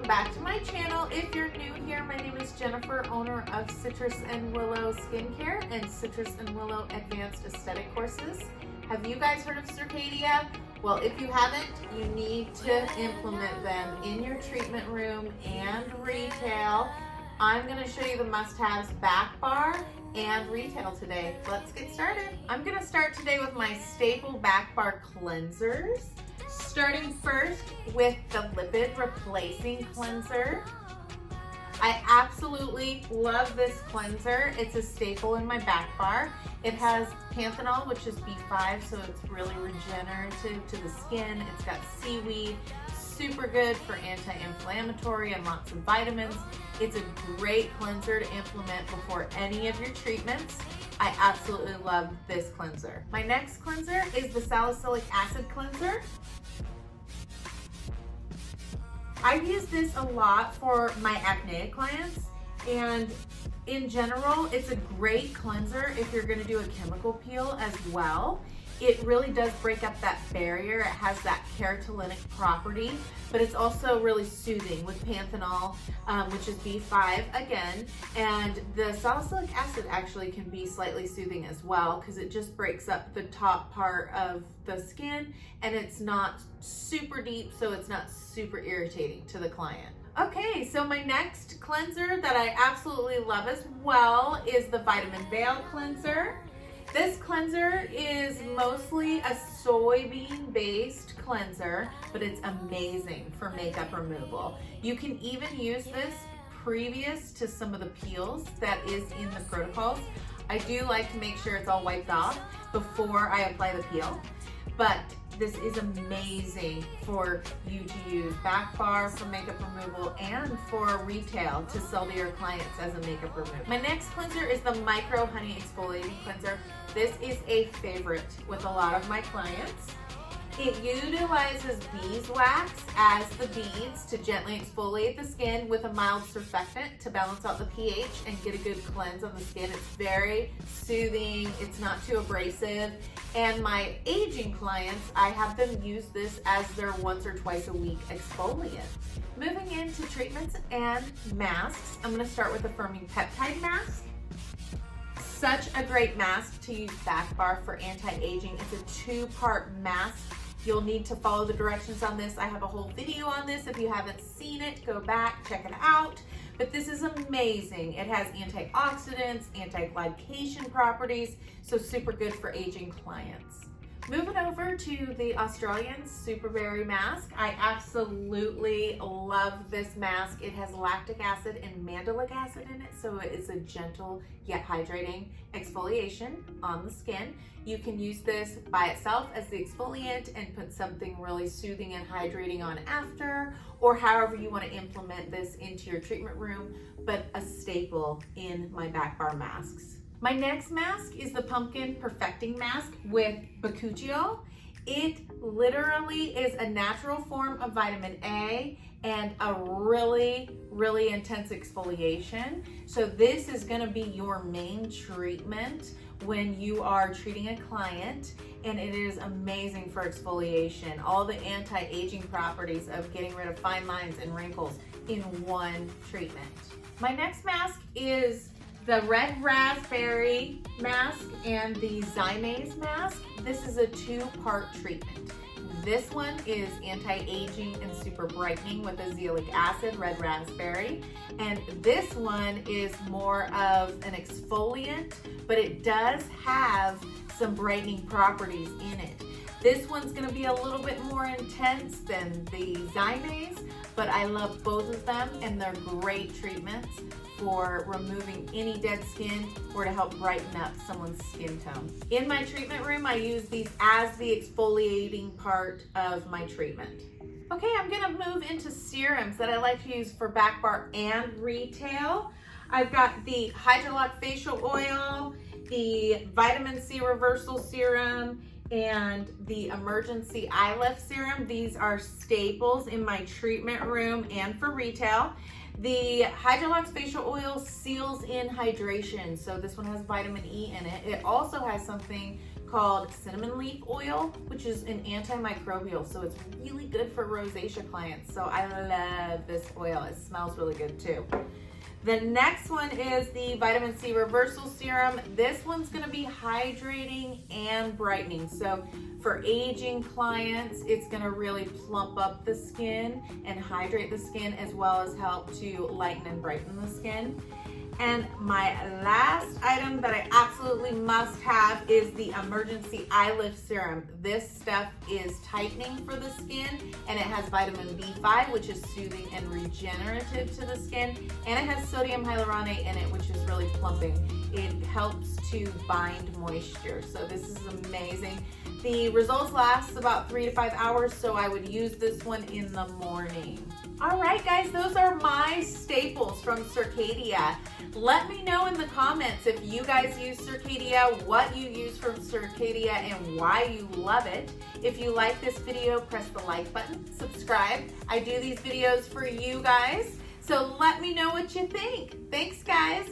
back to my channel. If you're new here, my name is Jennifer, owner of Citrusandwillow Skincare and Citrusandwillow Advanced Aesthetic Courses. Have you guys heard of Circadia? Well, if you haven't, you need to implement them in your treatment room and retail. I'm going to show you the must-haves BACKBAR and retail today. Let's get started. I'm going to start today with my staple BACKBAR cleansers. Starting first with the Lipid Replacing Cleanser. I absolutely love this cleanser. It's a staple in my BACKBAR. It has panthenol, which is B5, so it's really regenerative to the skin. It's got seaweed, super good for anti-inflammatory and lots of vitamins. It's a great cleanser to implement before any of your treatments. I absolutely love this cleanser. My next cleanser is the salicylic acid cleanser. I use this a lot for my acneic clients, and in general, it's a great cleanser if you're gonna do a chemical peel as well. It really does break up that barrier. It has that keratinolytic property, but it's also really soothing with panthenol, which is B5 again, and the salicylic acid actually can be slightly soothing as well because it just breaks up the top part of the skin and it's not super deep, so it's not super irritating to the client. Okay, so my next cleanser that I absolutely love as well is the Vitamin Veil Cleanser. This cleanser is mostly a soybean-based cleanser, but it's amazing for makeup removal. You can even use this previous to some of the peels that is in the protocols. I do like to make sure it's all wiped off before I apply the peel, but this is amazing for you to use BACKBAR for makeup removal and for retail to sell to your clients as a makeup removal. My next cleanser is the microhoney exfoliating cleanser. This is a favorite with a lot of my clients. It utilizes beeswax as the beads to gently exfoliate the skin with a mild surfactant to balance out the pH and get a good cleanse on the skin. It's very soothing, it's not too abrasive. And my aging clients, I have them use this as their once or twice a week exfoliant. Moving into treatments and masks, I'm gonna start with the Firming Peptide Mask. Such a great mask to use BACKBAR for anti-aging. It's a two-part mask. You'll need to follow the directions on this. I have a whole video on this. If you haven't seen it, go back, check it out. But this is amazing. It has antioxidants, anti-glycation properties, so super good for aging clients. Moving over to the Australian Superberry Mask. I absolutely love this mask. It has lactic acid and mandelic acid in it, so it's a gentle yet hydrating exfoliation on the skin. You can use this by itself as the exfoliant and put something really soothing and hydrating on after, or however you want to implement this into your treatment room, but a staple in my BACKBAR masks. My next mask is the Pumpkin Perfecting Mask with Bakuchiol. It literally is a natural form of vitamin A and a really, really intense exfoliation. So this is gonna be your main treatment when you are treating a client, and it is amazing for exfoliation. All the anti-aging properties of getting rid of fine lines and wrinkles in one treatment. My next mask is the Red Raspberry Mask and the Zymaze Mask. This is a two-part treatment. This one is anti-aging and super brightening with azelaic acid, red raspberry. And this one is more of an exfoliant, but it does have some brightening properties in it. This one's gonna be a little bit more intense than the Zymaze, but I love both of them and they're great treatments for removing any dead skin or to help brighten up someone's skin tone. In my treatment room, I use these as the exfoliating part of my treatment. Okay, I'm gonna move into serums that I like to use for BACKBAR and retail. I've got the Hydrolock Facial Oil, the Vitamin C Reversal Serum, and the Emergency Eye Lift Serum. These are staples in my treatment room and for retail. The Hydrolax facial oil seals in hydration. So this one has vitamin E in it. It also has something called cinnamon leaf oil, which is an antimicrobial. So it's really good for rosacea clients. So I love this oil. It smells really good too. The next one is the vitamin C reversal serum. This one's gonna be hydrating and brightening. So for aging clients, it's gonna really plump up the skin and hydrate the skin, as well as help to lighten and brighten the skin. And my last item that I absolutely must have is the Emergency Eye Lift Serum. This stuff is tightening for the skin, and it has vitamin B5, which is soothing and regenerative to the skin, and it has sodium hyaluronate in it, which is really plumping. It helps to bind moisture, so this is amazing. The results last about 3 to 5 hours, so I would use this one in the morning. All right, guys, those are my staples from Circadia. Let me know in the comments if you guys use Circadia, what you use from Circadia, and why you love it. If you like this video, press the like button, subscribe. I do these videos for you guys, so let me know what you think. Thanks, guys.